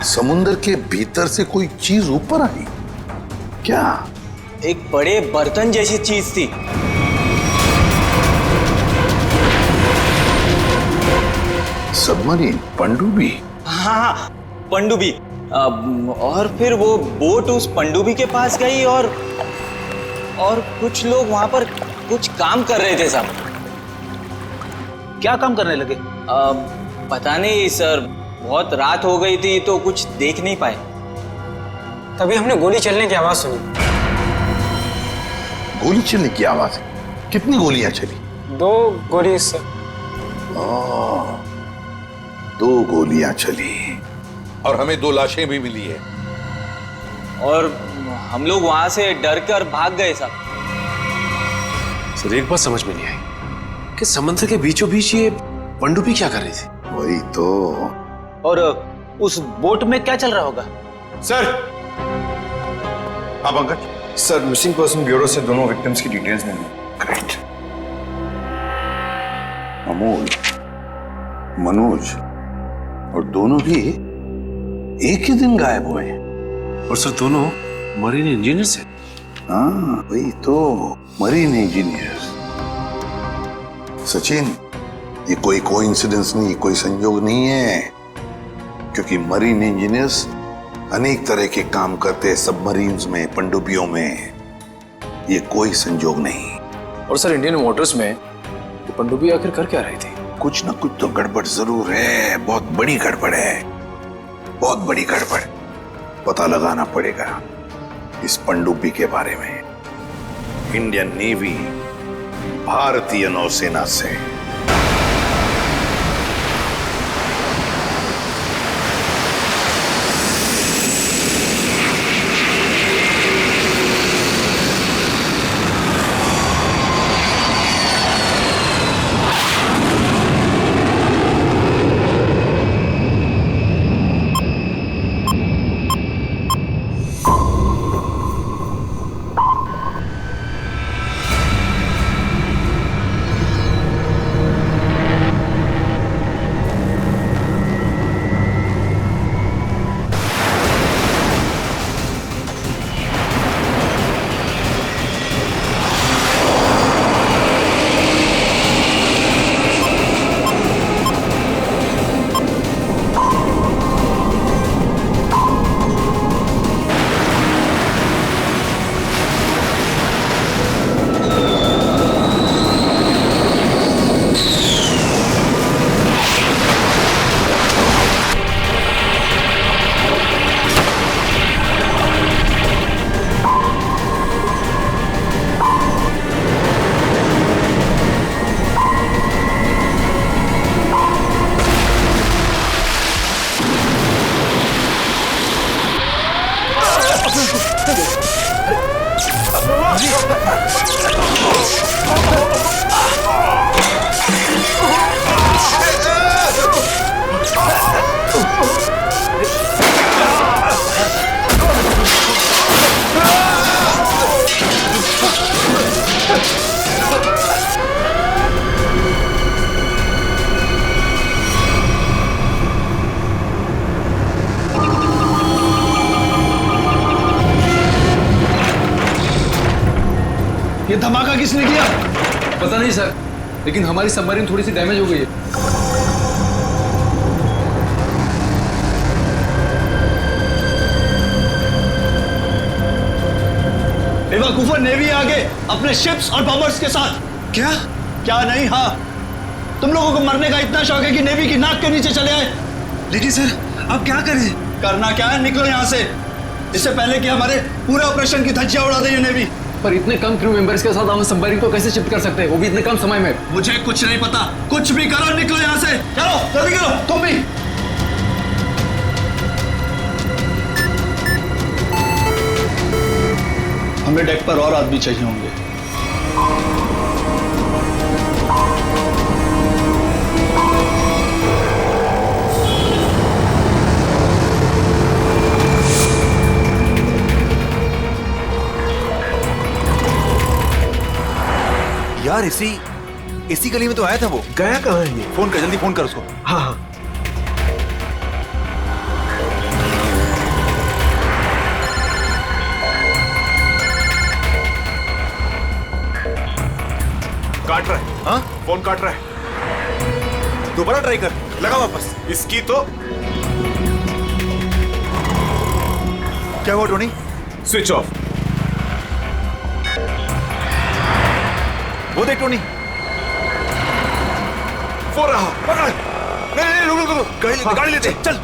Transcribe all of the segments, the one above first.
समुद्र के भीतर से कोई चीज ऊपर आई क्या? एक बड़े बर्तन जैसी चीज थी। सबमरीन, पनडुब्बी? हाँ, पनडुब्बी। और फिर वो बोट उस पनडुब्बी के पास गई और कुछ लोग वहां पर कुछ काम कर रहे थे साहब। क्या काम करने लगे? पता नहीं सर, बहुत रात हो गई थी तो कुछ देख नहीं पाए। तभी हमने गोली चलने की आवाज सुनी। गोली चलने की आवाज? कितनी गोलियां चली? 2 गोली सर। 2 गोलियां चली और हमें 2 लाशें भी मिली है। और हम लोग वहां से डर कर भाग गए साहब। सर एक बात समझ में नहीं आई कि समुद्र के बीचों बीच ये पनडुब्बी क्या कर रही थी? वही तो। और उस बोट में क्या चल रहा होगा? सर। हाँ Pankaj. Sir, missing person bureau से दोनों विक्टिम्स की डिटेल्स मिली। ग्रेट। अमोल, मनोज और दोनों भी एक ही दिन गायब हुए हैं। और सर दोनों मरीन इंजीनियर से? हाँ वही तो, मरीन इंजीनियर्स। सचिन, ये कोई कोइंसिडेंस नहीं, कोई संयोग नहीं है, क्योंकि मरीन इंजीनियर्स अनेक तरह के काम करते हैं सबमरीन्स में, पनडुब्बियों में। ये कोई संयोग नहीं। और सर इंडियन वाटर्स में वो पनडुब्बी आखिर कर क्या रही थी? कुछ ना कुछ तो गड़बड़ जरूर है, बहुत बड़ी गड़बड़ है, बहुत बड़ी गड़बड़। पता लगाना पड़ेगा इस पनडुब्बी के बारे में। इंडियन नेवी, भारतीय नौसेना से। ये धमाका किसने किया? पता नहीं सर, लेकिन हमारी सबमरीन थोड़ी सी डैमेज हो गई है। बेवकूफों, नेवी आगे अपने शिप्स और बॉम्बर्स के साथ। क्या? क्या नहीं? हाँ, तुम लोगों को मरने का इतना शौक है कि नेवी की नाक के नीचे चले आए। लेकिन सर अब क्या करें? करना क्या है, निकलो यहाँ से, इससे पहले कि हमारे पूरे ऑपरेशन की धज्जियां उड़ा दे ये नेवी। पर इतने कम क्रू मेंबर्स के साथ हम सबमरीन को कैसे शिफ्ट कर सकते हैं, वो भी इतने कम समय में? मुझे कुछ नहीं पता, कुछ भी करो, निकलो यहाँ से। चलो जल्दी करो, तुम भी। हमें डेक पर और आदमी चाहिए होंगे। यार इसी गली में तो आया था वो। गया कहाँ है ये? फोन कर, जल्दी फोन कर उसको। हाँ हाँ। हाँ फोन काट रहा है, दोबारा ट्राई कर, लगा वापस। इसकी तो क्या हुआ टोनी? Switch off. वो देख टोनी, वो रहा, पकड़। नहीं रुक रुक रुक, गाड़ी लेते चल।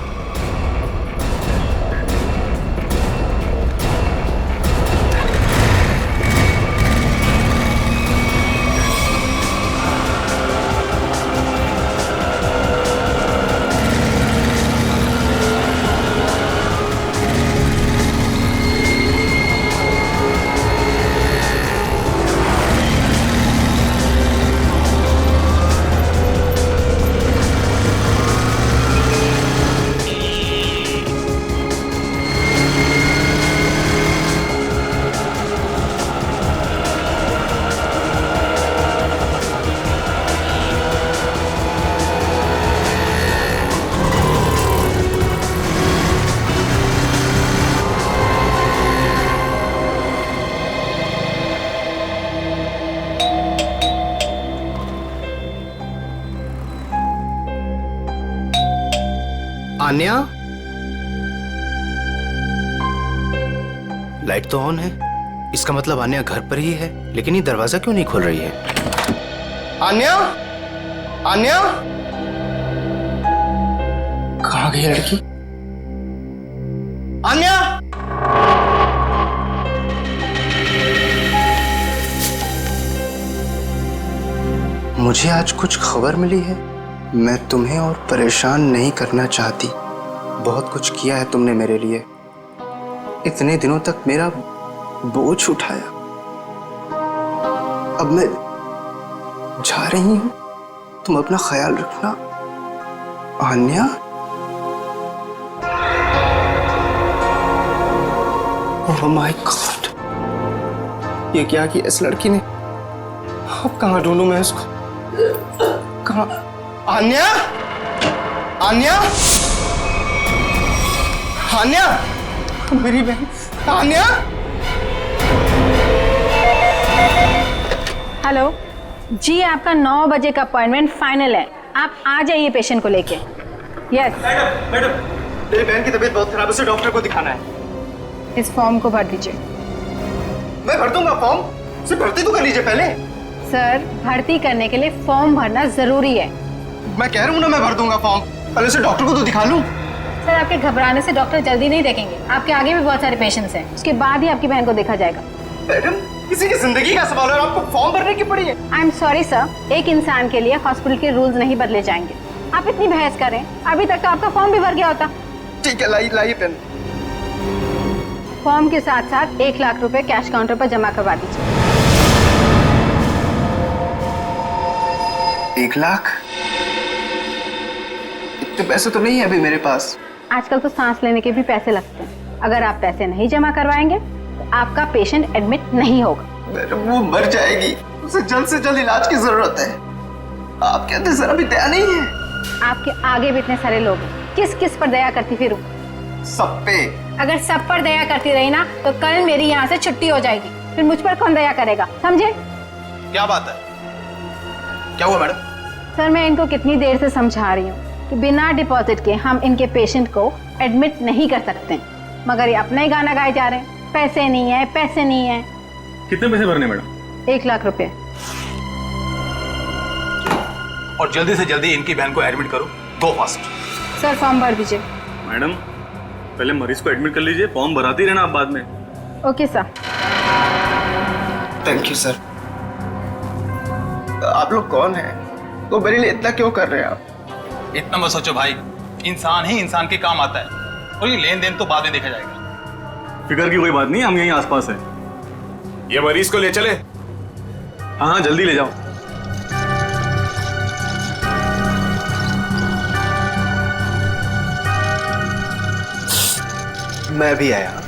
आन्या, लाइट तो ऑन है, इसका मतलब आन्या घर पर ही है, लेकिन ये दरवाजा क्यों नहीं खोल रही है? आन्या, आन्या, कहाँ गई लड़की? आन्या, मुझे आज कुछ खबर मिली है। मैं तुम्हें और परेशान नहीं करना चाहती। बहुत कुछ किया है तुमने मेरे लिए, इतने दिनों तक मेरा बोझ उठाया। अब मैं जा रही हूं, तुम अपना ख्याल रखना आन्या। ओह माय गॉड, ये क्या किया इस लड़की ने? अब कहाँ ढूंढूं मैं इसको? कहाँ? आन्या, आन्या, आन्या, मेरी बहन आन्या। हेलो जी, आपका 9 बजे का अपॉइंटमेंट फाइनल है, आप आ जाइए पेशेंट को लेके। यस मैडम, मेरी बहन की तबीयत बहुत खराब है, उसे डॉक्टर को दिखाना है। इस फॉर्म को भर दीजिए। मैं भर दूंगा फॉर्म, सिर्फ भर्ती तो कर लीजिए पहले। सर, भर्ती करने के लिए फॉर्म भरना जरूरी है। मैं कह रहा हूँ ना, मैं भर दूंगा फॉर्म, पहले से डॉक्टर को तो दिखा लूं। सर, आपके घबराने से डॉक्टर जल्दी नहीं देखेंगे, आपके आगे भी बहुत सारे पेशेंट्स हैं, उसके बाद ही आपकी बहन को देखा जाएगा। मैडम, किसी की जिंदगी का सवाल है और आपको फॉर्म भरने की पड़ी है। आई एम सॉरी सर, एक इंसान के लिए हॉस्पिटल के रूल्स नहीं बदले जाएंगे। आप इतनी बहस करें, अभी तक तो आपका फॉर्म भी भर गया होता। ठीक है, लाइए पेन। फॉर्म के साथ साथ 1 लाख रुपए कैश काउंटर पर जमा करवा दीजिए। 1 लाख? इतने पैसे तो नहीं है अभी मेरे पास। आजकल तो सांस लेने के भी पैसे लगते हैं, अगर आप पैसे नहीं जमा करवाएंगे तो आपका पेशेंट एडमिट नहीं होगा। मैडम, वो मर जाएगी, उसे जल्द से जल्द इलाज की जरूरत है। आप कहते जरा भी दया नहीं है? आपके आगे भी इतने सारे लोग हैं, किस किस पर दया करती फिरूं? सब पे। अगर सब पर दया करती रही ना तो कल मेरी यहाँ से छुट्टी हो जाएगी, फिर मुझ पर कौन दया करेगा, समझे? क्या बात है? क्या हुआ मैडम? सर, मैं इनको कितनी देर से समझा रही हूँ कि बिना डिपॉजिट के हम इनके पेशेंट को एडमिट नहीं कर सकते, मगर ये अपना ही गाना गाए जा रहे हैं, पैसे नहीं है, पैसे नहीं है। कितने पैसे भरने मैडम? 1 लाख रुपए। और जल्दी से जल्दी इनकी बहन को एडमिट करो, गो फास्ट। सर, फॉर्म भर दीजिए। मैडम, पहले मरीज को एडमिट कर लीजिए, फॉर्म भराती रहना आप बाद में। Okay sir. Thank you sir. आप लोग कौन हैं? तो मेरे लिए इतना क्यों कर रहे हैं आप? इतना मत सोचो भाई, इंसान ही इंसान के काम आता है, और ये लेन देन तो बाद में देखा जाएगा। फिक्र की कोई बात नहीं, हम यहीं आसपास है। ये मरीज को ले चले। हाँ हाँ, जल्दी ले जाओ। मैं भी आया।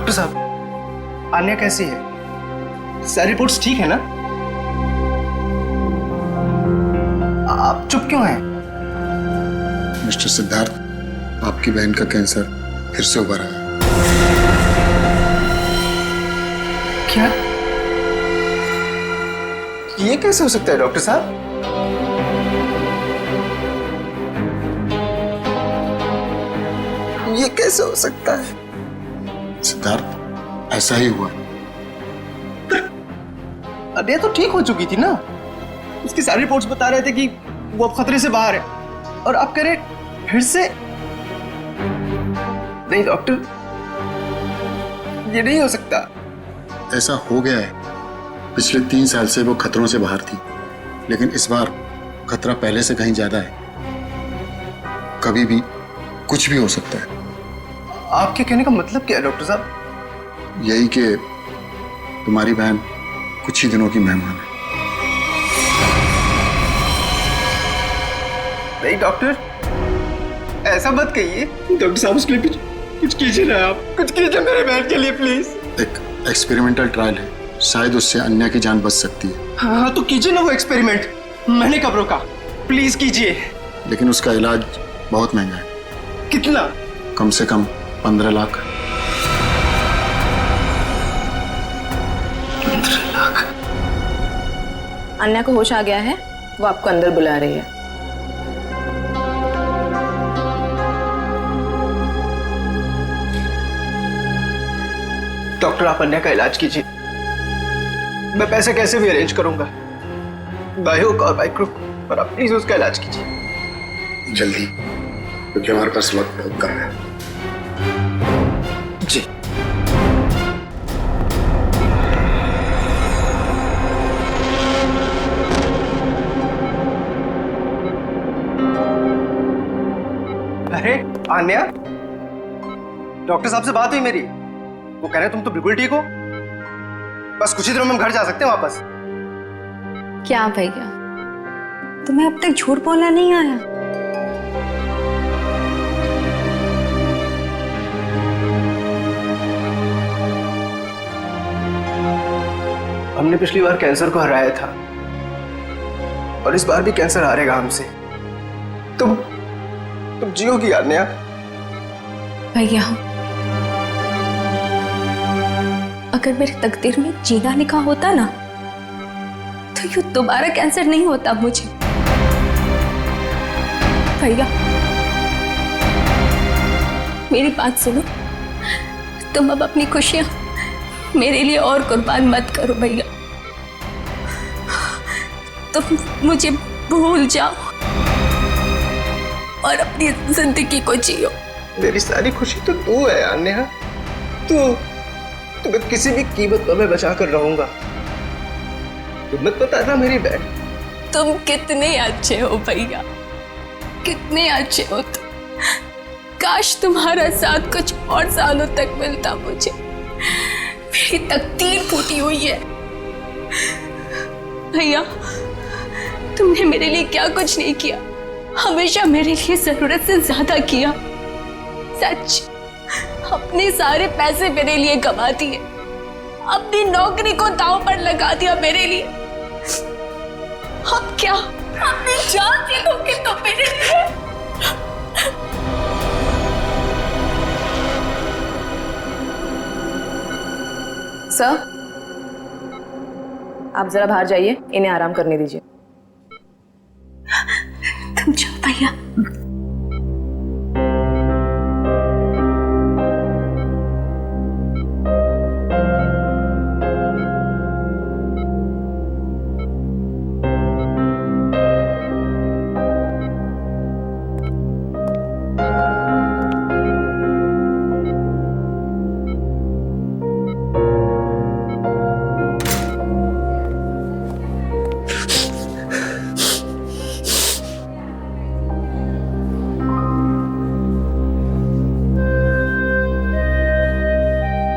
डॉक्टर साहब, आन्या कैसी है? सारी रिपोर्ट्स ठीक है ना? आप चुप क्यों हैं? मिस्टर सिद्धार्थ, आपकी बहन का कैंसर फिर से उभरा है। क्या? ये कैसे हो सकता है डॉक्टर साहब? ये कैसे हो सकता है? सिद्धार्थ, ऐसा ही हुआ। अभी तो ठीक हो चुकी थी ना? उसकी सारी रिपोर्ट्स बता रहे थे कि वो अब खतरे से बाहर है, और आप कह रहे फिर से? नहीं डॉक्टर, ये नहीं हो सकता। ऐसा हो गया है। पिछले 3 साल से वो खतरों से बाहर थी, लेकिन इस बार खतरा पहले से कहीं ज्यादा है। कभी भी कुछ भी हो सकता है। आपके कहने का मतलब क्या है डॉक्टर साहब? यही कि तुम्हारी बहन कुछ ही दिनों की मेहमान है। नहीं डॉक्टर, ऐसा मत कहिए। डॉक्टर साहब, उसके लिए कुछ कीजिए ना, आप कुछ कीजिए मेरे बहन के लिए प्लीज। एक एक्सपेरिमेंटल ट्रायल है, शायद उससे अन्या की जान बच सकती है। हाँ तो कीजिए ना वो एक्सपेरिमेंट, मैंने कब रोका? प्लीज कीजिए। लेकिन उसका इलाज बहुत महंगा है। कितना? कम से कम 15 लाख। 15 लाख? अन्या को होश आ गया है, वो आपको अंदर बुला रही है। डॉक्टर, आप अन्या का इलाज कीजिए। मैं पैसे कैसे भी अरेंज करूंगा, बाय हुक और बाय क्रुक, पर आप प्लीज उसका इलाज कीजिए जल्दी, क्योंकि हमारे पास वक्त बहुत कम है। जी। अरे आन्या, डॉक्टर साहब से बात हुई मेरी, वो कह रहे तुम तो बिल्कुल ठीक हो, बस कुछ ही दिनों में हम घर जा सकते हैं वापस। क्या भैया, तुम्हें अब तक झूठ बोलना नहीं आया? हमने पिछली बार कैंसर को हराया था, और इस बार भी कैंसर हारेगा हमसे। तुम जियोगी आन्या। भैया, अगर मेरे तकदीर में जीना लिखा होता ना, तो यूं दोबारा कैंसर नहीं होता मुझे। भैया, मेरी बात सुनो, तुम अब अपनी खुशियां मेरे लिए और कुर्बान मत करो भैया। तुम मुझे भूल जाओ और अपनी जिंदगी को जियो। मेरी सारी खुशी तो तू है आन्या, तुम्हें किसी भी कीमत पर मैं बचा कर रहूंगा। तुम मत बताना मेरी बहन। तुम कितने अच्छे हो भैया, कितने अच्छे हो तुम। काश तुम्हारा साथ कुछ और सालों तक मिलता मुझे। मेरी तकदीर फूटी हुई है भैया। तुमने मेरे लिए क्या कुछ नहीं किया, हमेशा मेरे लिए जरूरत से ज्यादा किया। सच, अपने सारे पैसे मेरे लिए गवा दिए, अपनी नौकरी को दांव पर लगा दिया मेरे लिए। अब क्या अपनी जान दे दोगे तो मेरे लिए? सर, आप जरा बाहर जाइए, इन्हें आराम करने दीजिए। तुम जाओ भैया।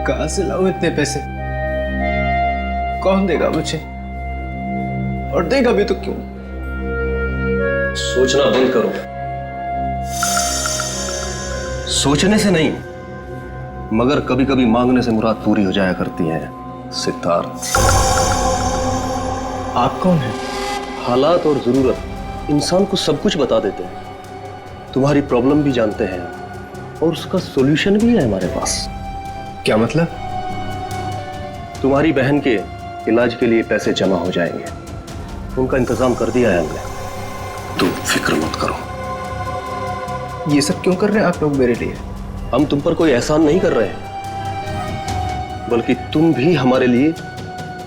कहां से लाऊं इतने पैसे? कौन देगा मुझे? और देगा भी तो क्यों? सोचना बंद करो। सोचने से नहीं, मगर कभी कभी मांगने से मुराद पूरी हो जाया करती है सिद्धार्थ। आप कौन हैं? हालात और जरूरत इंसान को सब कुछ बता देते हैं। तुम्हारी प्रॉब्लम भी जानते हैं और उसका सॉल्यूशन भी है हमारे पास। क्या मतलब? तुम्हारी बहन के इलाज के लिए पैसे जमा हो जाएंगे, उनका इंतजाम कर दिया है हमने। तुम फिक्र मत करो। ये सब क्यों कर रहे हैं आप लोग मेरे लिए? हम तुम पर कोई एहसान नहीं कर रहे हैं, बल्कि तुम भी हमारे लिए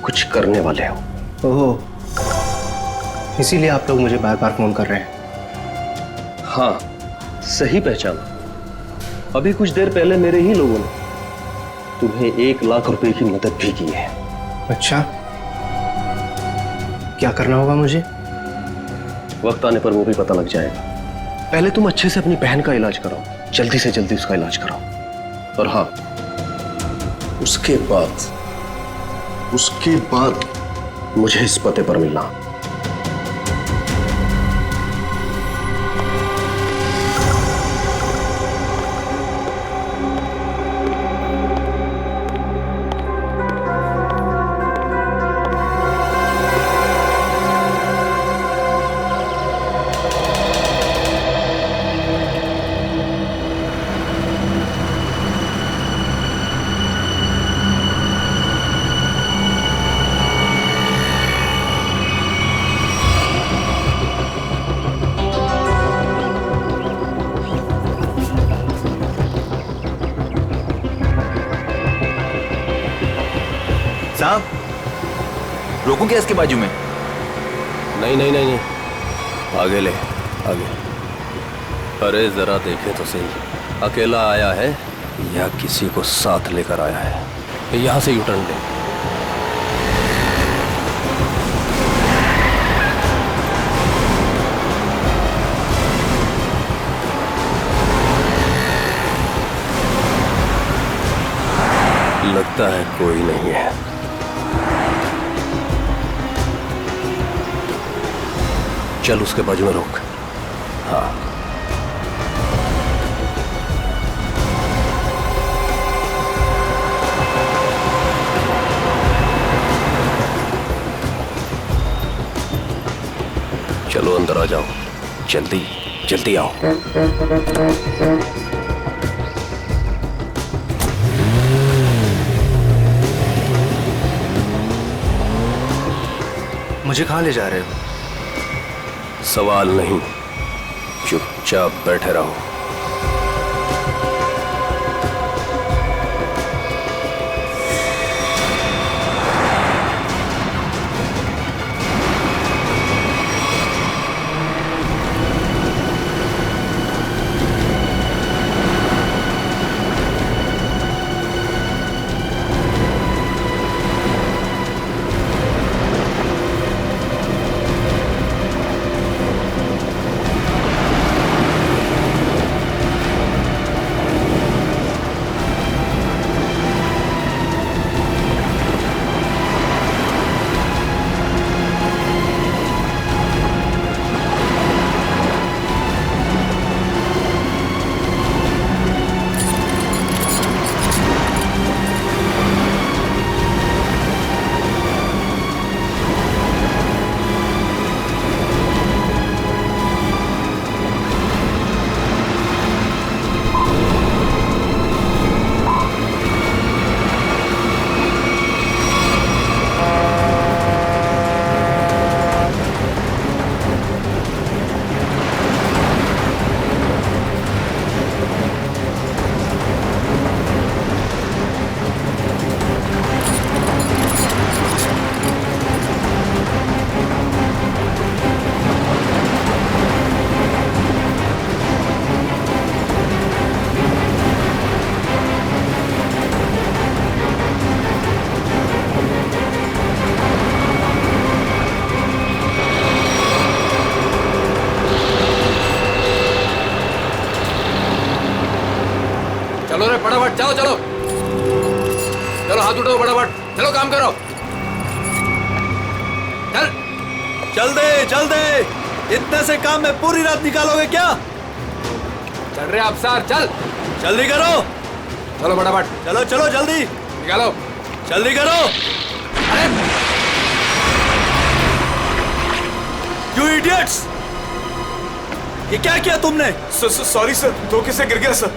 कुछ करने वाले हो। ओह, इसीलिए आप लोग मुझे बार बार फोन कर रहे हैं। हाँ, सही पहचाना। अभी कुछ देर पहले मेरे ही लोगों ने तुम्हें 1 लाख रुपए की मदद भी की है। अच्छा, क्या करना होगा मुझे? वक्त आने पर वो भी पता लग जाएगा। पहले तुम अच्छे से अपनी बहन का इलाज कराओ, जल्दी से जल्दी उसका इलाज कराओ। और हाँ, उसके बाद मुझे इस पते पर मिलना। साहब, रोकूं क्या इसके बाजू में? नहीं, आगे ले, आगे। अरे जरा देखे तो सही, अकेला आया है या किसी को साथ लेकर आया है? यहां से यूटर्न ले। लगता है कोई नहीं है। चल उसके बाजू में रोक। हाँ, चलो अंदर आ जाओ, जल्दी जल्दी आओ। मुझे कहाँ ले जा रहे हो? सवाल नहीं, चुपचाप बैठे रहो। चलो रे फटाफट, चलो चलो चलो, हाथ उठाओ फटाफट, चलो काम करो। चल दे, इतने से काम में पूरी रात निकालोगे क्या? चल रहे अफसर, चल जल्दी करो। चलो फटाफट, चलो चलो जल्दी निकालो। जल्दी करो। यू इडियट्स, ये क्या किया तुमने? सॉरी सर, धोखे से गिर गया सर।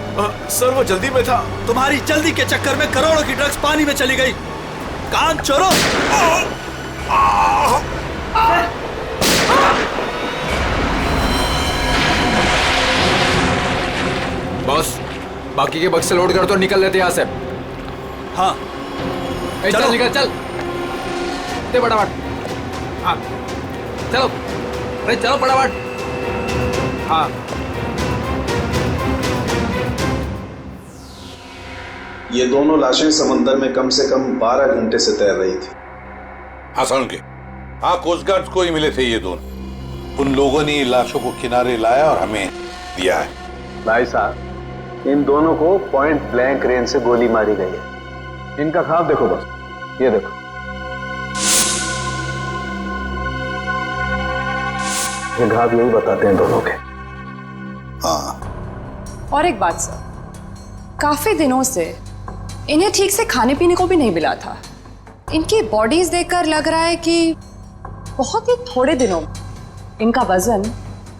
सर वो जल्दी में था। तुम्हारी जल्दी के चक्कर में करोड़ों की ड्रग्स पानी में चली गई। कान चोरों। बॉस, बाकी के बक्से लोड कर तो निकल लेते यहाँ से। हाँ चल निकल, चल दे फटाफट। हाँ चलो, अरे चलो फटाफट। हाँ ये दोनों लाशें समंदर में कम से कम 12 घंटे से तैर रही थी। हाँ सुन के, हाँ कोस्ट गार्ड को ही मिले थे ये दोनों। उन लोगों ने लाशों को किनारे लाया और हमें दिया है। भाई साहब, इन दोनों को पॉइंट ब्लैंक रेंज से गोली मारी गई है। इनका ख्वाब देखो बस, ये देखो। ये घाव यही बताते हैं दोनों के। हाँ। और एक बात सर, काफी दिनों से इन्हें ठीक से खाने पीने को भी नहीं मिला था। इनकी बॉडीज देखकर लग रहा है कि बहुत ही थोड़े दिनों में इनका वजन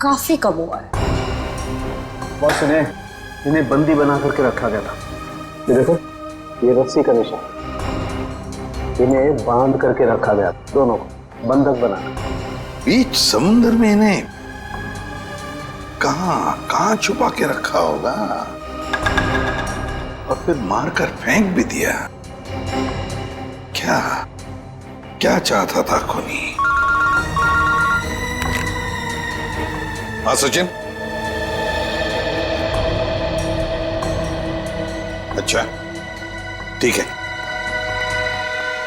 काफी कम हुआ है। बहुत सुने, इन्हें बंदी बना करके रखा गया था। ये देखो, ये रस्सी का निशान, इन्हें बांध करके रखा गया, दोनों को बंधक बनाकर। बीच समुद्र में इन्हें कहां छुपा के रखा होगा और फिर मारकर फेंक भी दिया। क्या चाहता था खूनी? हाँ सचिन। अच्छा ठीक है।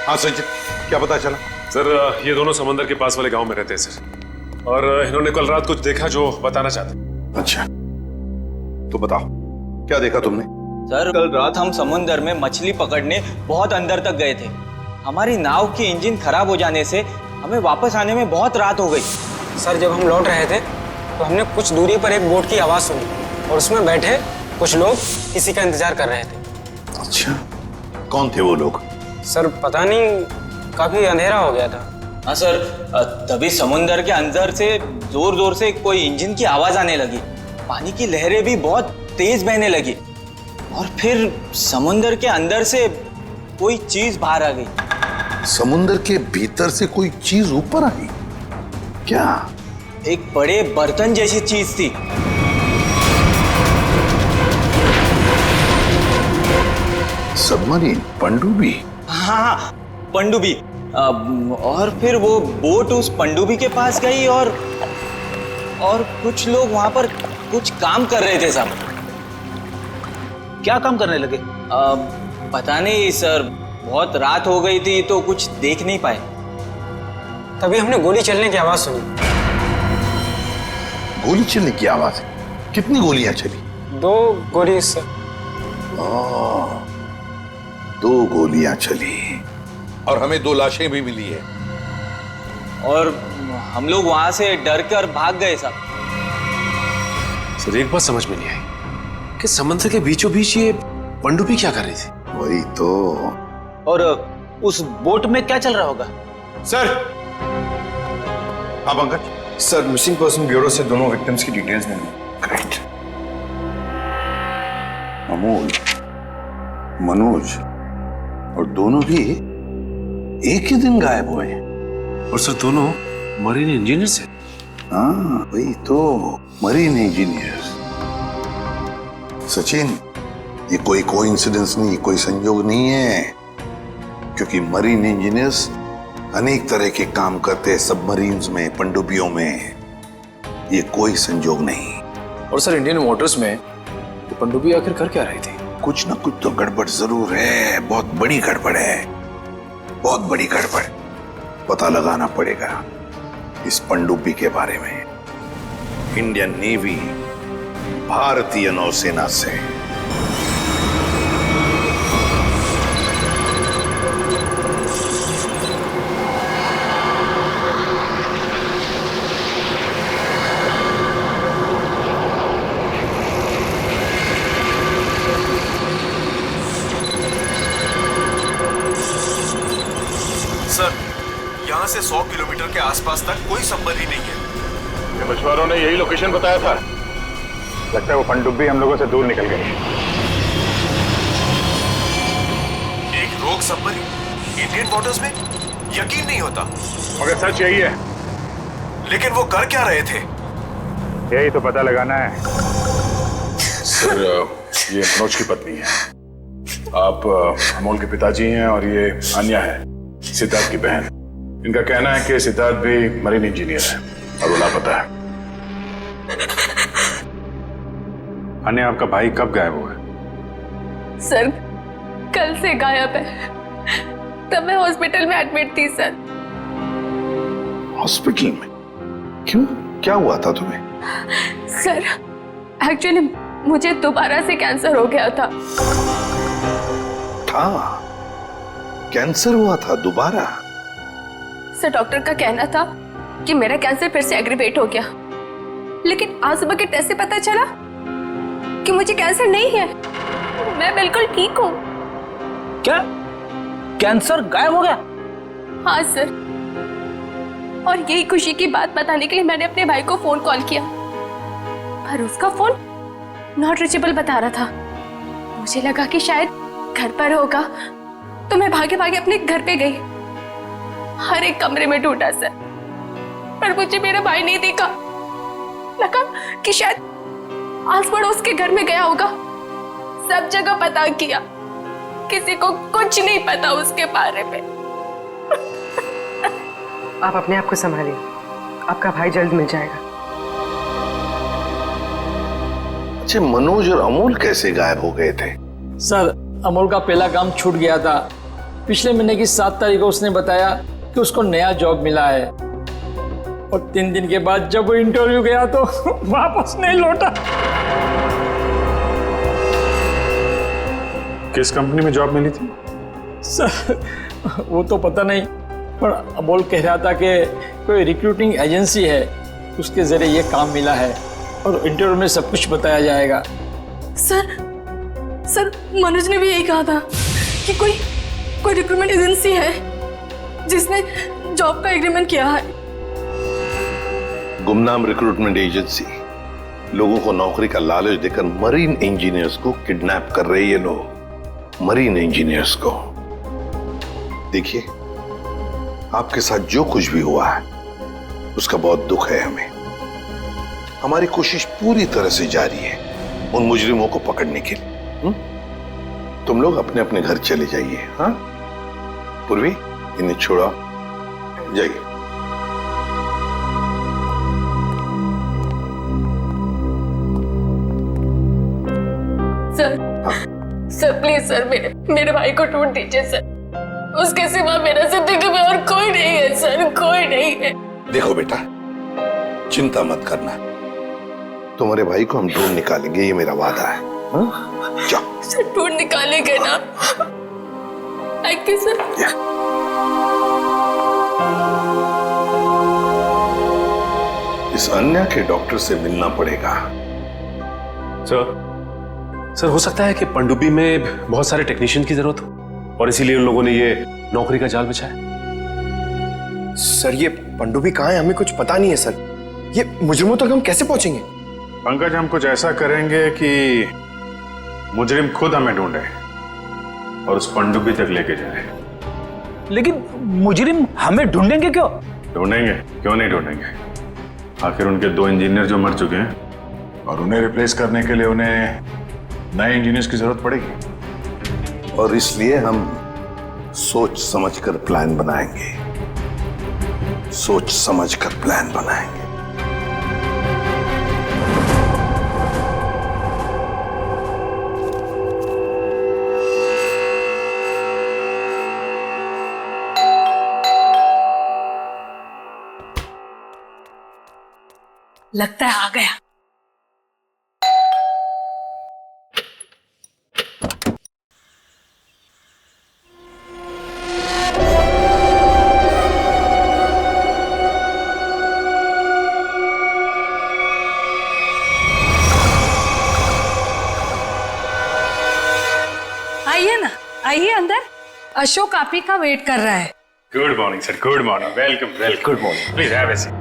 हाँ सचिन, क्या पता चला? सर ये दोनों समंदर के पास वाले गांव में रहते हैं सर, और इन्होंने कल रात कुछ देखा जो बताना चाहते। अच्छा तो बताओ, क्या देखा तुमने? सर कल रात हम समुद्र में मछली पकड़ने बहुत अंदर तक गए थे। हमारी नाव की इंजन खराब हो जाने से हमें वापस आने में बहुत रात हो गई। सर जब हम लौट रहे थे तो हमने कुछ दूरी पर एक बोट की आवाज सुनी और उसमें बैठे कुछ लोग किसी का इंतजार कर रहे थे। अच्छा, कौन थे वो लोग? सर पता नहीं, काफी अंधेरा हो गया था। हाँ सर, तभी समुद्र के अंदर से जोर जोर से कोई इंजन की आवाज आने लगी। पानी की लहरें भी बहुत तेज बहने लगी और फिर समुद्र के अंदर से कोई चीज बाहर आ गई। समुद्र के भीतर से कोई चीज ऊपर आई? क्या? एक बड़े बर्तन जैसी चीज थी। सबमरीन, पनडुब्बी? हाँ, पनडुब्बी। और फिर वो बोट उस पनडुब्बी के पास गई और कुछ लोग वहां पर कुछ काम कर रहे थे साहब। क्या काम करने लगे? पता नहीं सर, बहुत रात हो गई थी तो कुछ देख नहीं पाए। तभी हमने गोली चलने की आवाज सुनी। गोली चलने की आवाज? कितनी गोलियां चली? 2 गोली सर। 2 गोलियां चली और हमें 2 लाशें भी मिली है। और हम लोग वहां से डर कर भाग गए साहब। सर एक बात समझ में नहीं आई कि समंदर के बीचों बीच ये पनडुब्बी क्या कर रही थी? वही तो। और उस बोट में क्या चल रहा होगा? सर। हाँ Pankaj. Sir missing person bureau से दोनों विक्टिम्स की डिटेल्स मिली। ग्रेट। अमोल, मनोज और दोनों भी एक ही दिन गायब हुए। और सर दोनों मरीन इंजीनियर्स हैं। हाँ वही तो, मरीन इंजीनियर्स। सचिन, ये कोई कोइंसिडेंस नहीं, कोई संयोग नहीं है, क्योंकि मरीन इंजीनियर्स अनेक तरह के काम करते हैं सबमरीन्स में, पनडुब्बियों में। ये कोई संयोग नहीं। और सर इंडियन वाटर्स में ये पनडुब्बी आखिर कर क्या रही थी? कुछ ना कुछ तो गड़बड़ जरूर है, बहुत बड़ी गड़बड़ है, बहुत बड़ी गड़बड़। पता लगाना पड़ेगा इस पनडुब्बी के बारे में। इंडियन नेवी, भारतीय नौसेना से। यहाँ से 100 किलोमीटर के आसपास तक कोई सबमरीन नहीं है। ये मछुआरों ने यही लोकेशन बताया था। लगता है वो पनडुब्बी हम लोगों से दूर निकल गई। एक रोग सबमरीन इंडियन वाटर्स में, यकीन नहीं होता। मगर सच यही है। लेकिन वो कर क्या रहे थे? यही तो पता लगाना है। सर, ये मनोज की पत्नी है। आप अमोल के पिताजी हैं और ये अन्या है, सिद्धार्थ की बहन। इनका कहना है कि सिद्धार्थ भी मरीन इंजीनियर है और वो लापता है। अन्या, आपका भाई कब गायब हुआ है? सर, कल से गायब है। तब मैं हॉस्पिटल में एडमिट थी सर। हॉस्पिटल में? क्यों, क्या हुआ था तुम्हें? सर, एक्चुअली मुझे दोबारा से कैंसर हो गया था। कैंसर हुआ था दोबारा? सर, डॉक्टर का कहना था कि मेरा कैंसर फिर से एग्रीवेट हो गया, लेकिन आज सुबह के टेस्ट से पता चला कि मुझे कैंसर नहीं है। मैं बिल्कुल ठीक हूँ। क्या कैंसर गायब हो गया? हाँ सर, और यही खुशी की बात बताने के लिए मैंने अपने भाई को फोन कॉल किया, पर उसका फोन नॉट रीचेबल बता रहा था। मुझे लगा कि शायद घर पर होगा, तो मैं भागे भागे अपने घर पे गई। हर एक कमरे में ढूंढा सर, पर मुझे मेरा भाई नहीं दिखा। लगा कि शायद आस पड़ोस के घर में गया होगा। सब जगह पता किया, किसी को कुछ नहीं पता उसके बारे में। आप अपने आप को संभालिए, आपका भाई जल्द मिल जाएगा। अच्छा, मनोज और अमोल कैसे गायब हो गए थे? सर, अमोल का पहला काम छूट गया था। पिछले महीने की 7 तारीख को उसने बताया कि उसको नया जॉब मिला है, और 3 दिन के बाद जब वो इंटरव्यू गया तो वापस नहीं लौटा। किस कंपनी में जॉब मिली थी? सर, वो तो पता नहीं, पर अमोल कह रहा था कि कोई रिक्रूटिंग एजेंसी है, उसके जरिए ये काम मिला है और इंटरव्यू में सब कुछ बताया जाएगा। सर, मनोज ने भी यही कहा था कि कोई रिक्रूटमेंट एजेंसी है जिसने जॉब का एग्रीमेंट किया है। गुमनाम रिक्रूटमेंट एजेंसी लोगों को नौकरी का लालच देकर मरीन इंजीनियर्स को किडनैप कर रहे हैं। ये लोग मरीन इंजीनियर्स को। देखिए, आपके साथ जो कुछ भी हुआ है उसका बहुत दुख है हमें। हमारी कोशिश पूरी तरह से जारी है उन मुजरिमों को पकड़ने के लिए। तुम लोग अपने अपने घर चले जाइए। हाँ पूर्वी, इन्हें छोड़ो, जाइए। सर प्लीज सर, मेरे भाई को ढूंढ दीजिए सर। उसके सिवा मेरा जिंदगी में और कोई नहीं है सर, कोई नहीं है। देखो बेटा, चिंता मत करना, तुम्हारे भाई को हम ढूंढ निकालेंगे, ये मेरा वादा है। जाओ सर, ढूंढ निकालेंगे ना? Thank you sir. इस अन्या के डॉक्टर से मिलना पड़ेगा। सर, हो सकता है कि पनडुब्बी में बहुत सारे टेक्नीशियन की जरूरत हो और इसीलिए उन लोगों ने ये नौकरी का जाल बिछाया। सर, ये पनडुब्बी कहाँ है, हमें कुछ पता नहीं है सर। ये मुजरिमों तक हम कैसे पहुंचेंगे? पंकज, हम कुछ ऐसा करेंगे कि मुजरिम खुद हमें ढूंढे और उस पनडुब्बी तक लेके जाए। लेकिन मुजरिम हमें ढूंढेंगे क्यों? ढूंढेंगे, क्यों नहीं ढूंढेंगे। आखिर उनके 2 इंजीनियर जो मर चुके हैं और उन्हें रिप्लेस करने के लिए उन्हें नए इंजीनियर्स की जरूरत पड़ेगी। और इसलिए हम सोच समझकर प्लान बनाएंगे, सोच समझकर प्लान बनाएंगे। लगता है आ गया। आइए ना, आइए अंदर। अशोक आप ही का वेट कर रहा है। Good morning sir, good morning, welcome welcome. Good morning, please have a seat,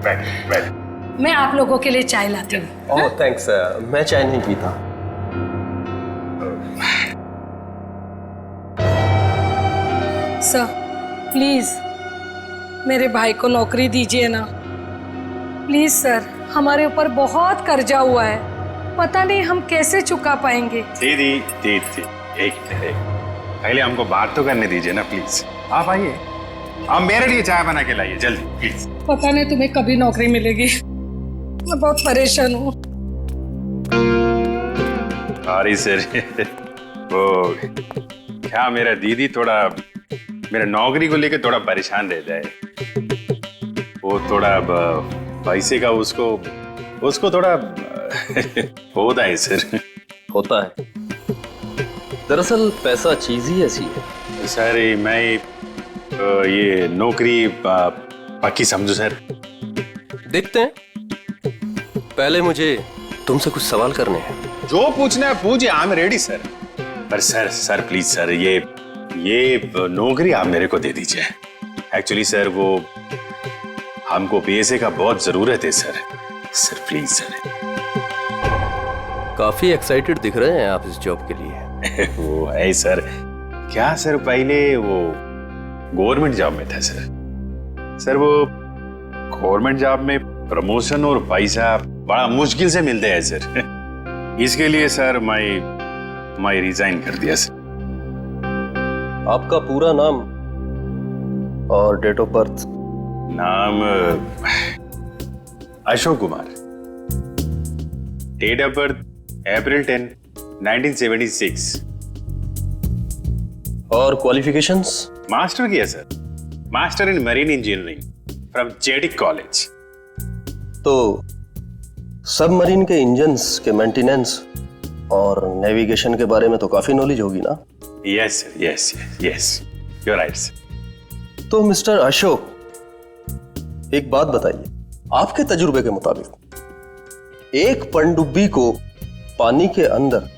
बैठ। मैं आप लोगों के लिए चाय लाती हूँ। ओह थैंक्स, मैं चाय नहीं पीता। सर प्लीज मेरे भाई को नौकरी दीजिए ना, प्लीज सर। हमारे ऊपर बहुत कर्जा हुआ है, पता नहीं हम कैसे चुका पाएंगे। दीदी एक पहले हमको बात तो करने दीजिए ना प्लीज। आप आइए, आप मेरे लिए चाय बना के लाइए जल्दी प्लीज। पता नहीं तुम्हें कभी नौकरी मिलेगी, मैं बहुत परेशान हूँ। सॉरी सर, वो क्या मेरा दीदी थोड़ा मेरा नौकरी को लेकर थोड़ा परेशान रहता है। वो थोड़ा पैसे का उसको थोड़ा होता है सर। होता है, दरअसल पैसा चीज ही ऐसी है। सर मैं ये नौकरी पक्की समझू सर। देखते हैं, पहले मुझे तुमसे कुछ सवाल करने हैं। जो पूछना है पूछिए, आई एम रेडी सर। पर सर प्लीज सर, ये नौकरी आप मेरे को दे दीजिए। एक्चुअली सर वो हमको पैसे का बहुत जरूरत है सर प्लीज सर। काफी एक्साइटेड दिख रहे हैं आप इस जॉब के लिए। वो है सर, क्या सर पहले वो गवर्नमेंट जॉब में था सर वो गवर्नमेंट जॉब में प्रमोशन और पैसा बड़ा मुश्किल से मिलते हैं सर। इसके लिए सर मैं रिजाइन कर दिया सर। आपका पूरा नाम और डेट ऑफ बर्थ? नाम Ashok Kumar, date of birth April 10, 1976। और क्वालिफिकेशंस? मास्टर किया sir, master in marine engineering from जेटिक कॉलेज। तो सबमरीन के इंजन्स के मेंटेनेंस और नेविगेशन के बारे में तो काफी नॉलेज होगी ना? Yes sir, yes you are right sir. तो मिस्टर अशोक, एक बात बताइए, आपके तजुर्बे के मुताबिक एक पनडुब्बी को पानी के अंदर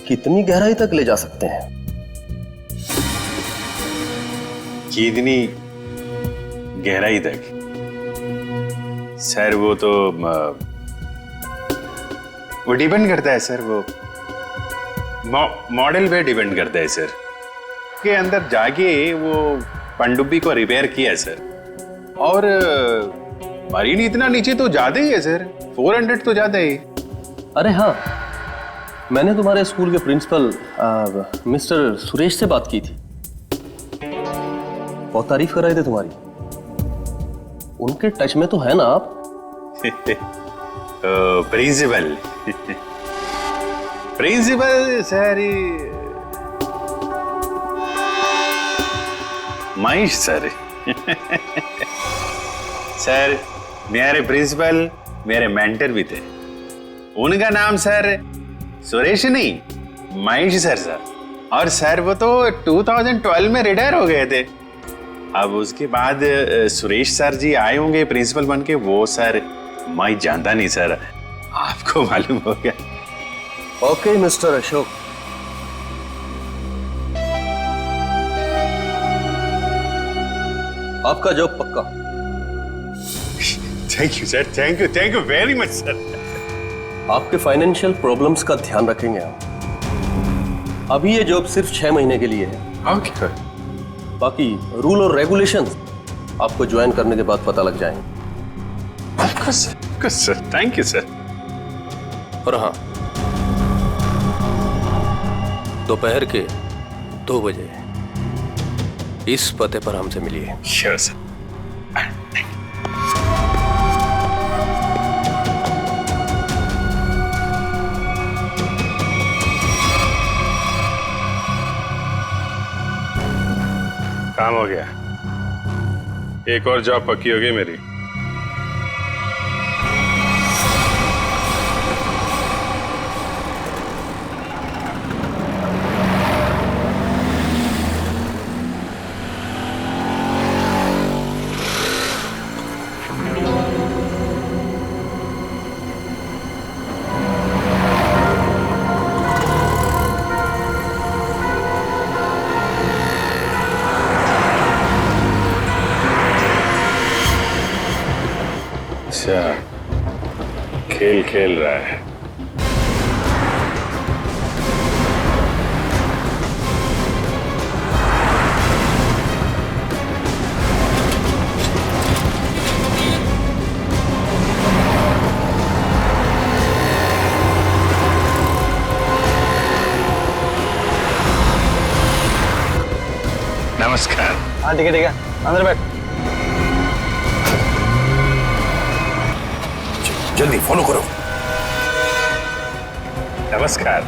कितनी गहराई तक ले जा सकते हैं? कितनी गहराई तक? सर वो तो वो डिपेंड करता है सर, वो मॉडल पे डिपेंड करता है सर। के अंदर जाके वो पनडुब्बी को रिपेयर किया सर, और मरीन इतना नीचे तो ज्यादा ही है सर, 400 तो ज्यादा ही। अरे हाँ, मैंने तुम्हारे स्कूल के प्रिंसिपल मिस्टर सुरेश से बात की थी, बहुत तारीफ कर रहे थे तुम्हारी। उनके टच में तो है ना आप? Principal principal sir Mahesh sir. Sir मेरे प्रिंसिपल मेरे मेंटर भी थे, उनका नाम सर सुरेश नहीं महेश सर। और सर वो तो 2012 में रिटायर हो गए थे। अब उसके बाद सुरेश सर जी आए होंगे प्रिंसिपल बन के, वो सर मैं जानता नहीं सर, आपको मालूम हो गया। ओके मिस्टर अशोक, आपका जॉब पक्का। Thank you sir, thank you very much sir. आपके फाइनेंशियल प्रॉब्लम्स का ध्यान रखेंगे हम। अभी ये जॉब सिर्फ 6 महीने के लिए है। ओके। बाकी रूल और रेगुलेशंस आपको ज्वाइन करने के बाद पता लग जाएंगे। Sir thank you sir. और हाँ, दोपहर के 2 बजे इस पते पर हमसे मिलिए। Sure sir. काम हो गया, एक और जॉब पक्की हो गई मेरी। खेल खेल रहा है। नमस्कार। हाँ ठीक है अंदर बैठ। जल्दी फॉलो करो। नमस्कार।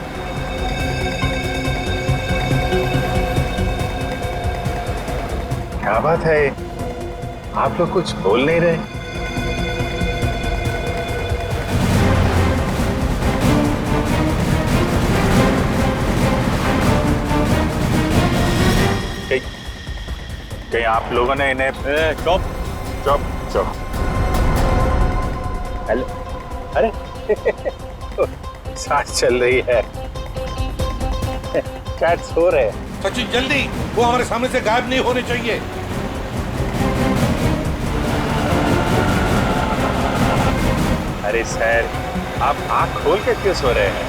क्या बात है, आप लोग कुछ बोल नहीं रहे? कहीं आप लोगों ने इन्हें चुप चुप चुप। हेलो, अरे सांस चल रही है, शायद सो रहे हैं। सचिन जल्दी, वो हमारे सामने से गायब नहीं होने चाहिए। अरे सर, आप आंख खोल के क्यों सो रहे हैं?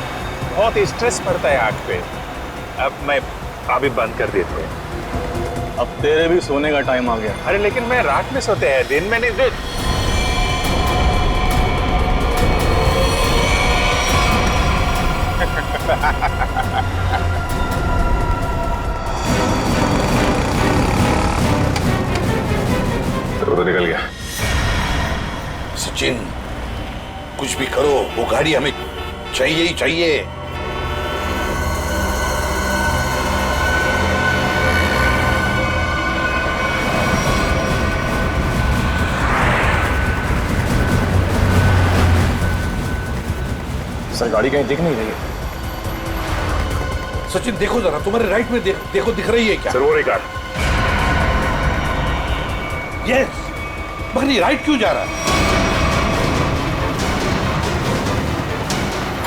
बहुत स्ट्रेस पड़ता है आंख पे। अब मैं अभी बंद कर देते हैं। अब तेरे भी सोने का टाइम आ गया। अरे लेकिन मैं रात में सोते हैं, दिन में नहीं। तो निकल गया। सचिन, कुछ भी करो, वो गाड़ी हमें चाहिए ही चाहिए। सर गाड़ी कहीं दिख नहीं रही है। सचिन देखो जरा, तुम्हारे राइट में देखो दिख रही है क्या? सर वो रही कार। यस, मगर ये राइट क्यों जा रहा है?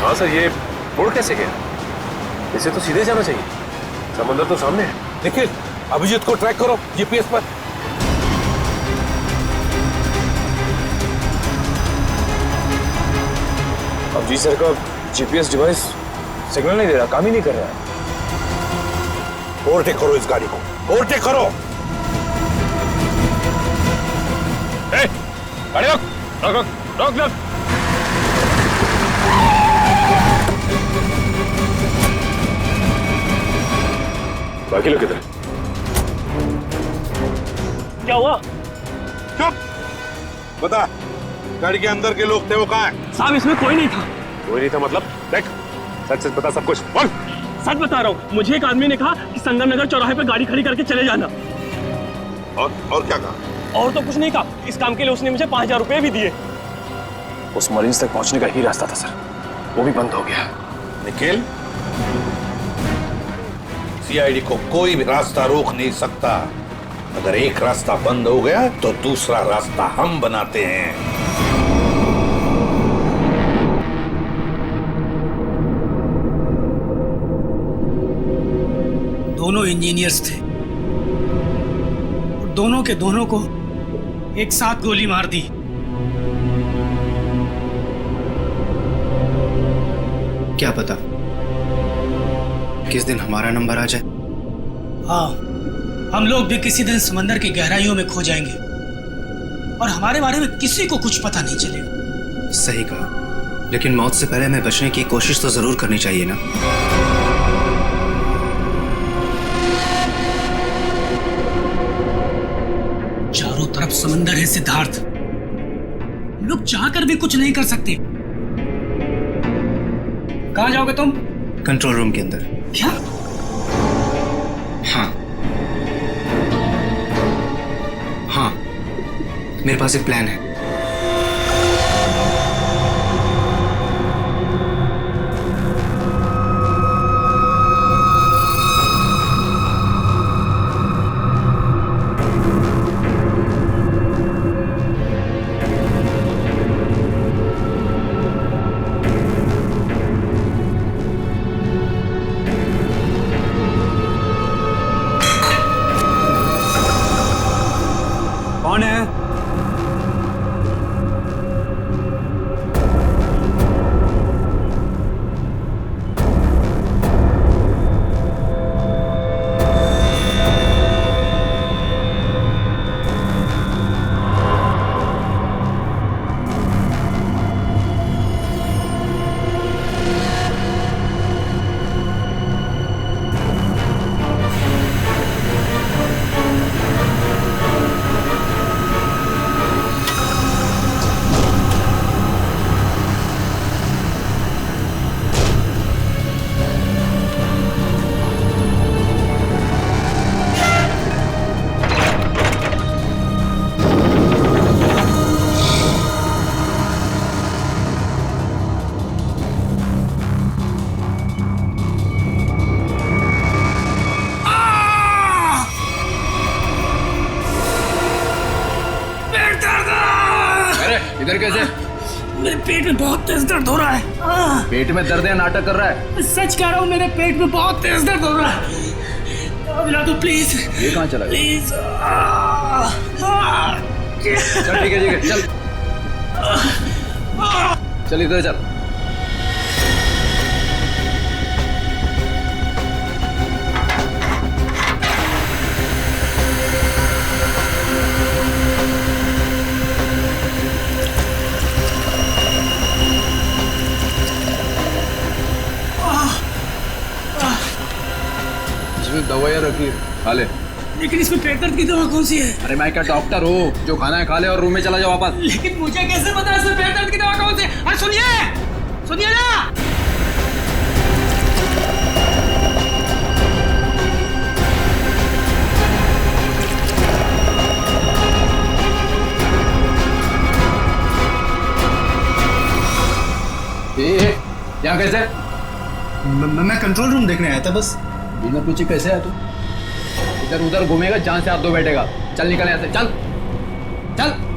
हाँ सर, ये मुड़ कैसे गया? इसे तो सीधे जाना चाहिए, समंदर तो सामने है। देखिए, अभिजीत को ट्रैक करो जीपीएस पर। अब जी सर का जीपीएस डिवाइस सिग्नल नहीं दे रहा, काम ही नहीं कर रहा है। ओवरटेक करो इस गाड़ी को, ओवरटेक करो। गाड़ी रोक रोक रोक रोक रोक। बाकी लोग किधर? क्या हुआ? चुप, बता, गाड़ी के अंदर के लोग थे वो कहाँ हैं? साहब इसमें कोई नहीं था। कोई नहीं था मतलब? देख, सच सच बता, सब कुछ बोल। सच बता रहा हूँ, मुझे एक आदमी ने कहा कि संगम नगर चौराहे पर गाड़ी खड़ी करके चले जाना। और क्या कहा? और तो कुछ नहीं कहा। इस काम के लिए उसने मुझे 5000 रुपए भी दिए। उस मरीज तक पहुंचने का ही रास्ता था सर, वो भी बंद हो गया। निखिल, सीआईडी को कोई भी रास्ता रोक नहीं सकता। अगर एक रास्ता बंद हो गया तो दूसरा रास्ता हम बनाते हैं। दोनों इंजीनियर्स थे और दोनों के दोनों को एक साथ गोली मार दी। क्या पता किस दिन हमारा नंबर आ जाए। हाँ, हम लोग भी किसी दिन समंदर की गहराइयों में खो जाएंगे और हमारे बारे में किसी को कुछ पता नहीं चलेगा। सही कहा, लेकिन मौत से पहले हमें बचने की कोशिश तो जरूर करनी चाहिए ना। चारों तरफ समंदर है सिद्धार्थ, हम लोग चाहकर भी कुछ नहीं कर सकते। कहाँ जाओगे तुम? कंट्रोल रूम के अंदर। क्या? हाँ, मेरे पास एक प्लान है। कौन है? कैसे? मेरे पेट में बहुत तेज दर्द हो रहा है। पेट में दर्द है, नाटक कर रहा है? सच कह रहा हूँ, मेरे पेट में बहुत तेज दर्द हो रहा है। दवा दिला दो प्लीज। ये कहाँ चला गया? प्लीज। चल ठीक है चल चल इधर चल। इसमें दवाइयाँ रखी है, खा ले। लेकिन इसमें पेट दर्द की दवा कौन सी है? अरे मैं क्या डॉक्टर हूँ? जो खाना है खा ले और रूम में चला जाओ वापस। लेकिन मुझे कैसे पता इसमें पेट दर्द की दवा कौन सी है? अरे सुनिए ना। यहाँ कैसे? मैं कंट्रोल रूम देखने आया था बस। बिना पूछे कैसे है तू? इधर उधर घूमेगा, जान से हाथ धो बैठेगा। चल निकल यहाँ से, चल चल।